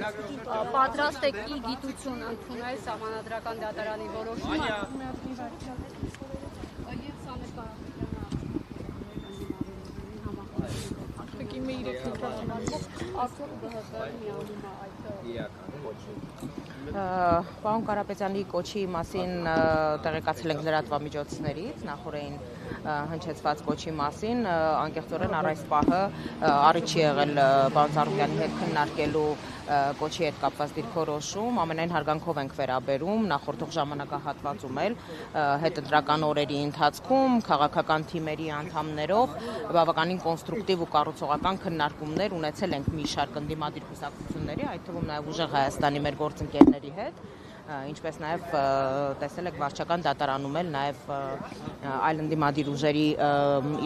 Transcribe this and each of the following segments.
պատրաստ եք ի գիտություն ընդունել Սահմանադրական դատարանի որոշումը։ Պարոն Կարապետյանի կոչի մասին տեղեկացել ենք լրատվամիջոցներից, նախորդին հնչեցված կոչի մասին, անկեղծորեն առ այս պահը առիթ չի եղել պարոն Ծառուկյանի հետ քննարկելու կոչի հետ կապված դիրքորոշում, ամենայն հարգանքով ենք վերաբերում, նախորդող ժամանակահատվածում էլ հետընտրական օրերի ընթացքում քաղաքական թիմերի անդամներով բավականին կոնստրուկտիվ ու կառուցողական քննարկումներ ունեցել ենք մի շարք ընդդիմադիր կուսակցությունների, այդ թվում նաև ուժեղ Հայաստանի մեր գործընկերների հետ, ինչպես նաև տեսել եք վարչական դատարանում էլ նաև այլ ընդդիմադիր ուժերի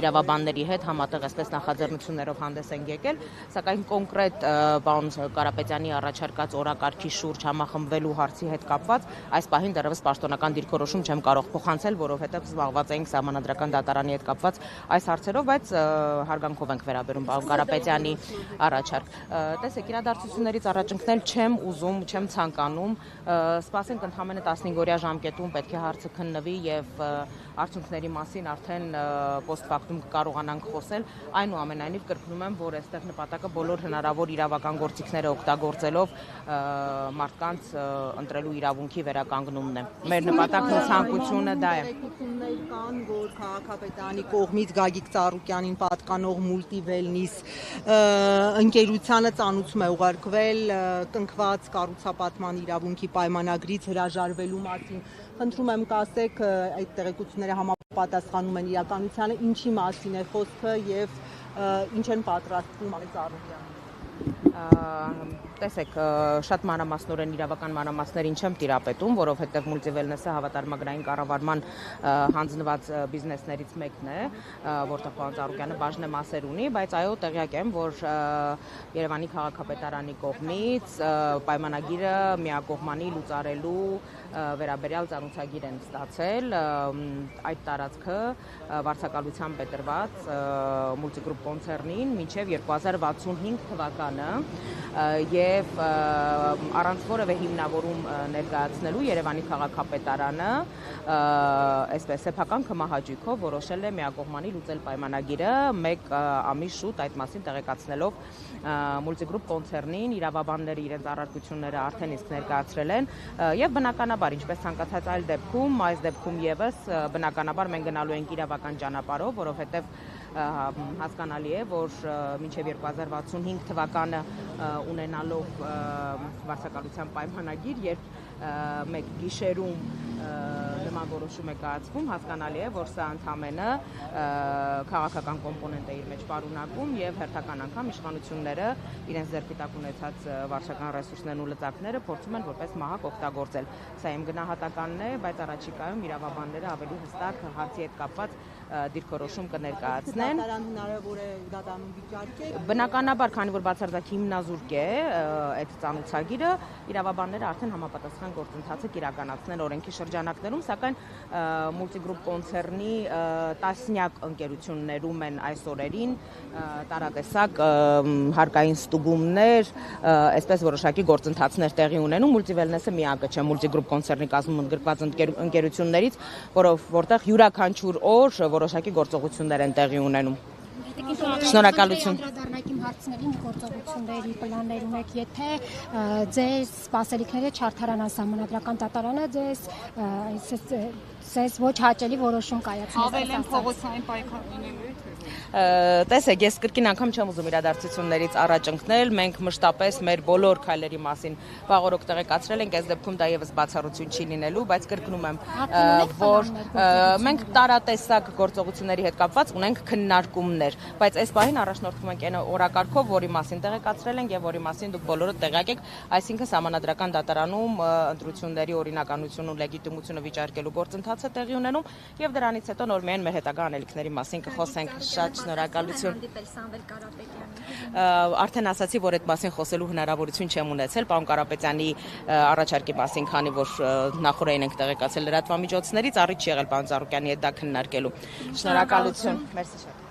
իրավաբանների հետ համատեղ այսպես նախաձեռնություններով հանդես են եկել, սակայն կոնկրետ պարոն Կարապետյանի առաջարկած օրակարգի շուրջ համախմբվելու հարցի հետ կապված այս պահին դեռևս պաշտոնական դիրքորոշում չեմ կարող փոխանցել, որովհետև զբաղված էինք Սահմանադրական դատարանի հետ կապված այս հարցերով, բայց հարգանքով ենք վերաբերում պարոն Կարապետյանի առաջարկ։ Տեսեք, իրադարձություններից առաջընկնել չեմ ուզում, չեմ ցանկանում, սպասենք ընդամենը 15-օրյա ժամկետում պետք է հարցը քննվի եւ արդյունքների մասին արդեն post factum կարողանանք խոսել, այնուամենայնիվ կրկնում եմ, որ այստեղ նպատակը բոլոր հնարավոր իրավական գործիքները օգտագործելով մարդկանց ընտրելու իրավունքի վերականգնումն է։ Մեր նպատակն ու ցանկությունը դա է։ Կան, որ քաղաքապետարանի կողմից Գագիկ Ծառուկյանին պատկանող Multiwellness ընկերությանը ծանուցում է ուղարկվել տնկված կառուցապատման իրավունքի պայմանագրից հրաժարվելու մասին։ Խնդրում եմ կասեք, այդ տեղեկությունները համապատասխանում են իրականությանը, ինչի մասին է խոսքը եւ ինչ են պատրաստվում Ծառուկյանը։ Տեսեք, շատ մանրամասնորեն իրավական մանրամասներին չեմ տիրապետում, որովհետև Multiwellness-ը հավատարմագրային կառավարման հանձնված բիզնեսներից մեկն է, որտեղ պարոն Ծառուկյանը բաժնե մասեր ունի, բայց այո, տեղյակ եմ, որ Երևանի քաղաքապետարանի կողմից պայմանագիրը միակողմանի լուծարելու վերաբերյալ ծանուցագիր են ստացել, այդ տարածքը վարձակալությամբ է տրված Multigroup կոնցեռնին մինչև 2065 թվականը եւ առանց որևէ հիմնավորում ներկայացնելու Երևանի քաղաքապետարանը այսպես սեփական կմահաճույքով որոշել է միակողմանի լուծել պայմանագիրը մեկ ամիս շուտ այդ մասին տեղեկացնելով Multigroup կոնցեռնին, իրավաբանները իրենց առարկությունները արդեն իսկ ներկայացրել են եւ բնականաբար ինչպես ցանկացած այլ դեպքում, այս դեպքում եւս բնականաբար մենք գնալու ենք իրավական ճանապարհով, որովհետեւ հասկանալի է, որ մինչև 2065 թվականը ունենալով վարձակալության պայմանագիր, երբ մեկ գիշերում նման որոշում է կայացվում, հասկանալի է, որ սա ընդամենը քաղաքական կոմպոնենտ է իր մեջ պարունակում եւ հերթական անգամ իշխանությունները իրենց ձեռքի տակ ունեցած վարչական ռեսուրսներն ու լծակները փորձում են որպես մահակ օգտագործել։ Սա իմ գնահատականն է, բայց առաջիկայում իրավաբանները ավելի հստակ հարցի հետ կապված դիրքորոշում կներկայացնեն։ Հնարավոր է դատարանում վիճարկել։ Բնականաբար, քանի որ բացարձակ հիմնազուրկ է այդ ծանուցագիրը, իրավաբանները արդեն համապատասխան գործընթացը կիրականացնեն օրենքի շրջանակներում, սակայն Multigroup կոնցեռնի տասնյակ ընկերություններում են այս օրերին տարատեսակ հարկային ստուգումներ, այսպես որոշակի գործընթացներ տեղի ունենում։ Multiwellness-ը միակը չէ Multigroup կոնցեռնի կազմում ընդգրկված ընկերություններից, որտեղ յուրաքանչյուր օր որոշակի գործողություններ են տեղի ունենում։ Շնորհակալություն։ Անդրադառնանք իմ հարցներին գործողությունների պլաններ ունեք, եթե ձեր սպասելիքները չարդարանան Սահմանադրական դատարանը, ձեզ ոչ հաճելի որոշում կայացնի։ Ավելի փողոցային պայքար լինելու է։ Տեսեք, ես կրկին անգամ չեմ ուզում իրադարձություններից առաջ ընկնել, մենք մշտապես մեր բոլոր քայլերի մասին վաղօրոք տեղեկացրել ենք, այս դեպքում դա եւս բացառություն չի լինելու, բայց կրկնում եմ, որ մենք տարատեսակ գործողությունների հետ կապված ունենք քննարկումներ, բայց այս պահին առաջնորդվում ենք այն օրակարգով, որի մասին տեղեկացրել ենք եւ որի մասին դուք բոլորը տեղյակ եք, այսինքն Սահմանադրական դատարանում ընտրությունների օրինականություն ու լեգիտիմությունը վիճարկելու գործընթացը տեղի ունենում եւ դրանից հետո նոր միայն մեր հետագա անելիքների մասին կխոսենք։ Շատ շնորհակալություն։ Արդեն ասացի, որ այդ մասին խոսելու հնարավորություն չեմ ունեցել պարոն Կարապետյանի առաջարկի մասին, քանի որ նախորդին ենք տեղեկացել լրատվամիջոցներից, առիթ չի եղել պարոն Ծառուկյանի հետ դա քննարկելու։ Շնորհակալություն։ Մերսի շատ։